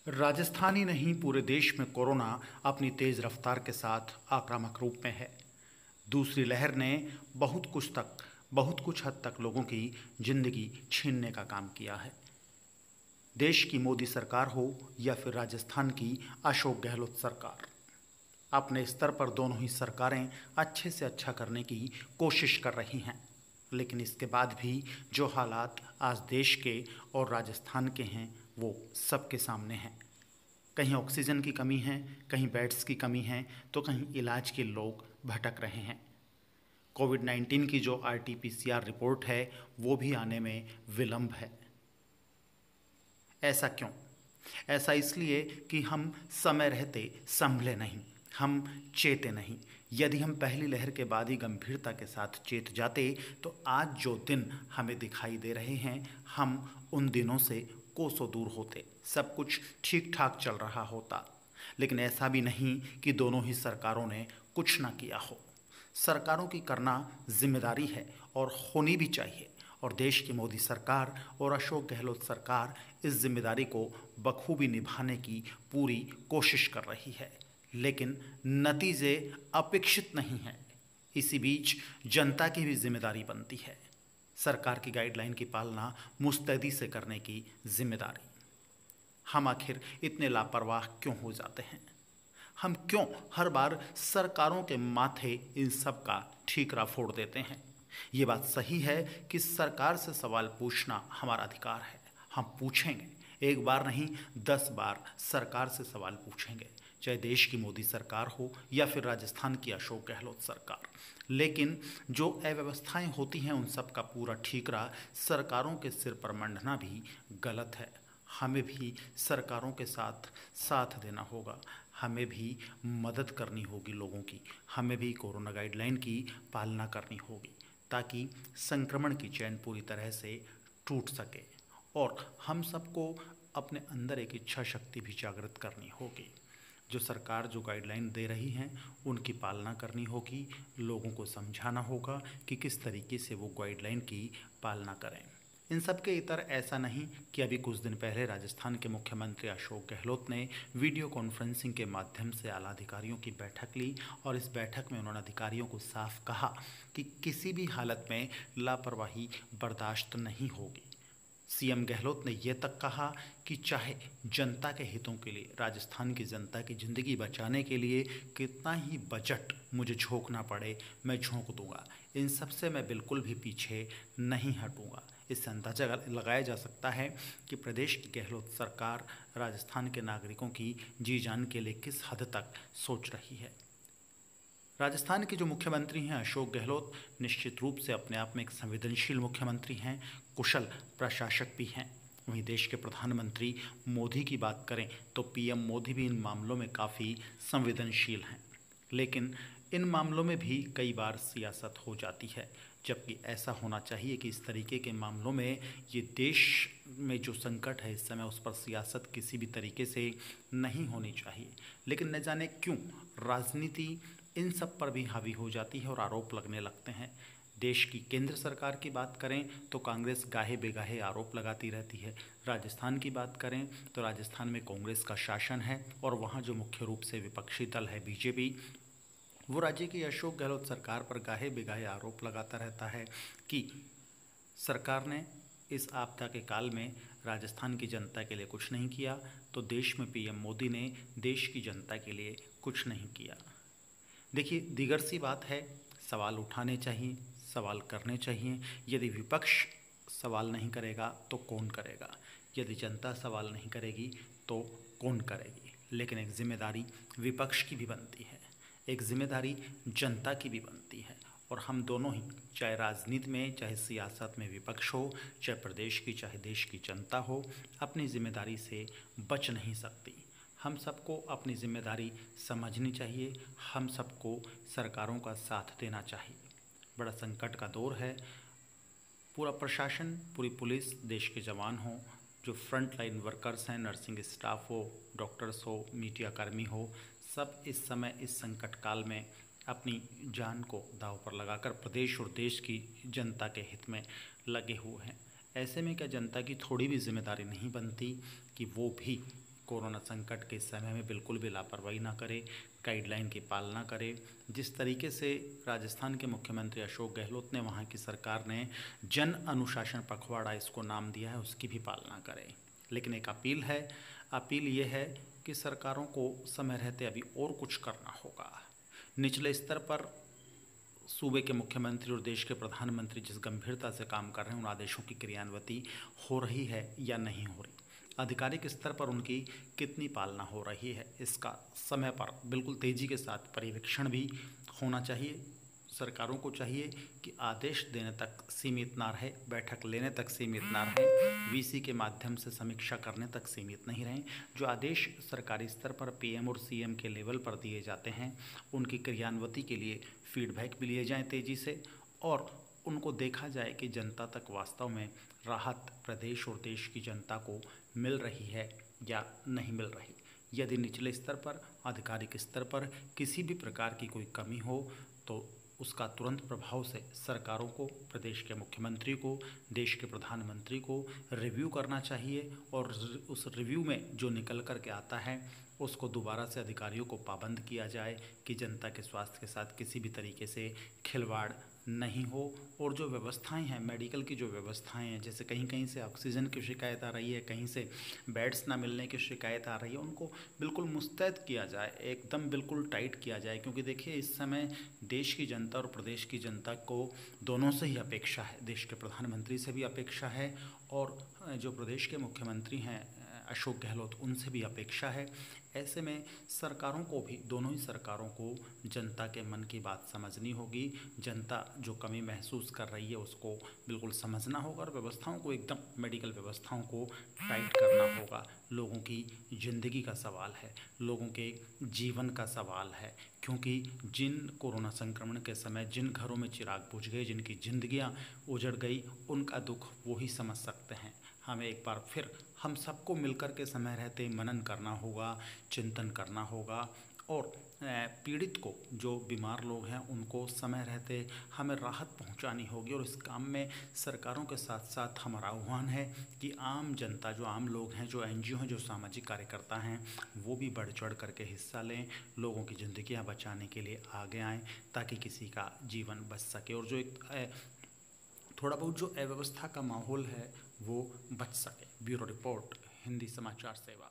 राजस्थान ही नहीं, पूरे देश में कोरोना अपनी तेज रफ्तार के साथ आक्रामक रूप में है। दूसरी लहर ने बहुत कुछ हद तक लोगों की जिंदगी छीनने का काम किया है। देश की मोदी सरकार हो या फिर राजस्थान की अशोक गहलोत सरकार, अपने स्तर पर दोनों ही सरकारें अच्छे से अच्छा करने की कोशिश कर रही हैं। लेकिन इसके बाद भी जो हालात आज देश के और राजस्थान के हैं वो सबके सामने हैं। कहीं ऑक्सीजन की कमी है, कहीं बेड्स की कमी है, तो कहीं इलाज के लोग भटक रहे हैं। कोविड-19 की जो RT-PCR रिपोर्ट है वो भी आने में विलंब है। ऐसा क्यों? ऐसा इसलिए कि हम समय रहते संभले नहीं, हम चेते नहीं। यदि हम पहली लहर के बाद ही गंभीरता के साथ चेत जाते तो आज जो दिन हमें दिखाई दे रहे हैं, हम उन दिनों से कोसों दूर होते, सब कुछ ठीक ठाक चल रहा होता। लेकिन ऐसा भी नहीं कि दोनों ही सरकारों ने कुछ ना किया हो। सरकारों की करना जिम्मेदारी है और होनी भी चाहिए, और देश की मोदी सरकार और अशोक गहलोत सरकार इस जिम्मेदारी को बखूबी निभाने की पूरी कोशिश कर रही है। लेकिन नतीजे अपेक्षित नहीं हैं। इसी बीच जनता की भी जिम्मेदारी बनती है, सरकार की गाइडलाइन की पालना मुस्तैदी से करने की जिम्मेदारी। हम आखिर इतने लापरवाह क्यों हो जाते हैं? हम क्यों हर बार सरकारों के माथे इन सब का ठीकरा फोड़ देते हैं? ये बात सही है कि सरकार से सवाल पूछना हमारा अधिकार है। हम पूछेंगे, एक बार नहीं 10 बार सरकार से सवाल पूछेंगे, चाहे देश की मोदी सरकार हो या फिर राजस्थान की अशोक गहलोत सरकार। लेकिन जो अव्यवस्थाएं होती हैं उन सब का पूरा ठीकरा सरकारों के सिर पर मंडना भी गलत है। हमें भी सरकारों के साथ साथ देना होगा, हमें भी मदद करनी होगी लोगों की, हमें भी कोरोना गाइडलाइन की पालना करनी होगी ताकि संक्रमण की चैन पूरी तरह से टूट सके। और हम सबको अपने अंदर एक इच्छा शक्ति भी जागृत करनी होगी। जो सरकार जो गाइडलाइन दे रही हैं उनकी पालना करनी होगी, लोगों को समझाना होगा कि किस तरीके से वो गाइडलाइन की पालना करें। इन सब के इतर ऐसा नहीं कि अभी कुछ दिन पहले राजस्थान के मुख्यमंत्री अशोक गहलोत ने वीडियो कॉन्फ्रेंसिंग के माध्यम से आला अधिकारियों की बैठक ली, और इस बैठक में उन्होंने अधिकारियों को साफ कहा कि किसी भी हालत में लापरवाही बर्दाश्त नहीं होगी। सीएम गहलोत ने यह तक कहा कि चाहे जनता के हितों के लिए, राजस्थान की जनता की ज़िंदगी बचाने के लिए कितना ही बजट मुझे झोंकना पड़े, मैं झोंक दूंगा। इन सब से मैं बिल्कुल भी पीछे नहीं हटूंगा। इससे अंदाजा लगाया जा सकता है कि प्रदेश की गहलोत सरकार राजस्थान के नागरिकों की जी जान के लिए किस हद तक सोच रही है। राजस्थान के जो मुख्यमंत्री हैं अशोक गहलोत, निश्चित रूप से अपने आप में एक संवेदनशील मुख्यमंत्री हैं, कुशल प्रशासक भी हैं। वहीं देश के प्रधानमंत्री मोदी की बात करें तो पीएम मोदी भी इन मामलों में काफ़ी संवेदनशील हैं। लेकिन इन मामलों में भी कई बार सियासत हो जाती है, जबकि ऐसा होना चाहिए कि इस तरीके के मामलों में ये देश में जो संकट है इस समय उस पर सियासत किसी भी तरीके से नहीं होनी चाहिए। लेकिन न जाने क्यों राजनीति इन सब पर भी हावी हो जाती है और आरोप लगने लगते हैं। देश की केंद्र सरकार की बात करें तो कांग्रेस गाहे बेगाहे आरोप लगाती रहती है। राजस्थान की बात करें तो राजस्थान में कांग्रेस का शासन है और वहाँ जो मुख्य रूप से विपक्षी दल है बीजेपी, वो राज्य की अशोक गहलोत सरकार पर गाहे बेगाहे आरोप लगाता रहता है कि सरकार ने इस आपदा के काल में राजस्थान की जनता के लिए कुछ नहीं किया, तो देश में पीएम मोदी ने देश की जनता के लिए कुछ नहीं किया। देखिए, दीगर सी बात है, सवाल उठाने चाहिए, सवाल करने चाहिए। यदि विपक्ष सवाल नहीं करेगा तो कौन करेगा? यदि जनता सवाल नहीं करेगी तो कौन करेगी? लेकिन एक जिम्मेदारी विपक्ष की भी बनती है, एक जिम्मेदारी जनता की भी बनती है, और हम दोनों ही, चाहे राजनीति में, चाहे सियासत में विपक्ष हो, चाहे प्रदेश की, चाहे देश की जनता हो, अपनी जिम्मेदारी से बच नहीं सकती। हम सबको अपनी जिम्मेदारी समझनी चाहिए, हम सबको सरकारों का साथ देना चाहिए। बड़ा संकट का दौर है, पूरा प्रशासन, पूरी पुलिस, देश के जवान हों, जो फ्रंट लाइन वर्कर्स हैं, नर्सिंग स्टाफ हो, डॉक्टर्स हो, मीडिया कर्मी हो, सब इस समय इस संकट काल में अपनी जान को दांव पर लगाकर प्रदेश और देश की जनता के हित में लगे हुए हैं। ऐसे में क्या जनता की थोड़ी भी जिम्मेदारी नहीं बनती कि वो भी कोरोना संकट के समय में बिल्कुल भी लापरवाही ना करे, गाइडलाइन की पालना करे। जिस तरीके से राजस्थान के मुख्यमंत्री अशोक गहलोत ने, वहाँ की सरकार ने जन अनुशासन पखवाड़ा इसको नाम दिया है, उसकी भी पालना करें। लेकिन एक अपील ये है कि सरकारों को समय रहते अभी और कुछ करना होगा। निचले स्तर पर सूबे के मुख्यमंत्री और देश के प्रधानमंत्री जिस गंभीरता से काम कर रहे हैं, उन आदेशों की क्रियान्विति हो रही है या नहीं हो रही, आधिकारिक स्तर पर उनकी कितनी पालना हो रही है, इसका समय पर बिल्कुल तेज़ी के साथ पर्यवेक्षण भी होना चाहिए। सरकारों को चाहिए कि आदेश देने तक सीमित ना रहे, बैठक लेने तक सीमित ना रहें, वीसी के माध्यम से समीक्षा करने तक सीमित नहीं रहें। जो आदेश सरकारी स्तर पर पीएम और सीएम के लेवल पर दिए जाते हैं, उनकी क्रियान्विति के लिए फीडबैक भी लिए जाएं तेज़ी से, और उनको देखा जाए कि जनता तक वास्तव में राहत प्रदेश और देश की जनता को मिल रही है या नहीं मिल रही। यदि निचले स्तर पर, आधिकारिक स्तर पर किसी भी प्रकार की कोई कमी हो तो उसका तुरंत प्रभाव से सरकारों को, प्रदेश के मुख्यमंत्री को, देश के प्रधानमंत्री को रिव्यू करना चाहिए, और उस रिव्यू में जो निकल कर के आता है उसको दोबारा से अधिकारियों को पाबंद किया जाए कि जनता के स्वास्थ्य के साथ किसी भी तरीके से खिलवाड़ नहीं हो। और जो व्यवस्थाएं हैं, मेडिकल की जो व्यवस्थाएं हैं, जैसे कहीं कहीं से ऑक्सीजन की शिकायत आ रही है, कहीं से बेड्स ना मिलने की शिकायत आ रही है, उनको बिल्कुल मुस्तैद किया जाए, एकदम बिल्कुल टाइट किया जाए। क्योंकि देखिए, इस समय देश की जनता और प्रदेश की जनता को दोनों से ही अपेक्षा है, देश के प्रधानमंत्री से भी अपेक्षा है, और जो प्रदेश के मुख्यमंत्री हैं अशोक गहलोत, उनसे भी अपेक्षा है। ऐसे में सरकारों को भी, दोनों ही सरकारों को जनता के मन की बात समझनी होगी। जनता जो कमी महसूस कर रही है उसको बिल्कुल समझना होगा, और व्यवस्थाओं को एकदम, मेडिकल व्यवस्थाओं को टाइट करना होगा। लोगों की ज़िंदगी का सवाल है, लोगों के जीवन का सवाल है। क्योंकि जिन कोरोना संक्रमण के समय जिन घरों में चिराग बुझ गए, जिनकी ज़िंदगियां उजड़ गई, उनका दुख वो ही समझ सकते हैं। हमें एक बार फिर हम सबको मिलकर के समय रहते मनन करना होगा, चिंतन करना होगा, और पीड़ित को, जो बीमार लोग हैं, उनको समय रहते हमें राहत पहुंचानी होगी। और इस काम में सरकारों के साथ साथ हमारा आह्वान है कि आम जनता, जो आम लोग हैं, जो एनजीओ हैं, जो सामाजिक कार्यकर्ता हैं, वो भी बढ़ चढ़ करके हिस्सा लें, लोगों की ज़िंदगियां बचाने के लिए आगे आएँ, ताकि किसी का जीवन बच सके, और जो एक थोड़ा बहुत जो अव्यवस्था का माहौल है वो बच सके। ब्यूरो रिपोर्ट, हिंदी समाचार सेवा।